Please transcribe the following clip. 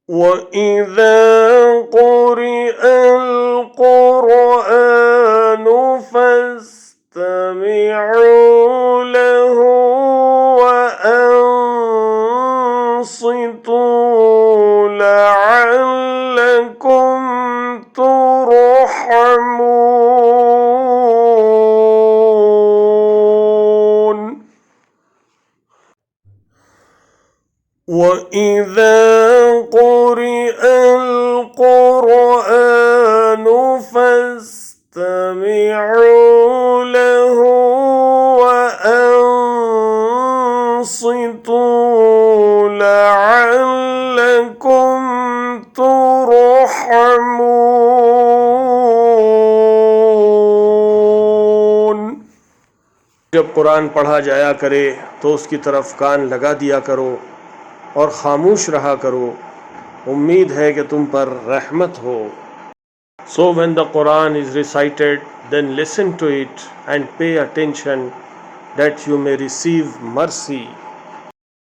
وإذا قرئ القرآن فاستمعوا له وأنصتوا لعلكم ترحمون. وإذا قرئ القرآن فاستمعوا له وأنصتوا لعلكم ترحمون. जब कुरान पढ़ा जाया करे तो उसकी तरफ कान लगा दिया करो और खामोश रहा करो, उम्मीद है कि तुम पर रहमत हो. So when the Quran is recited, then listen to it and pay attention that you may receive mercy.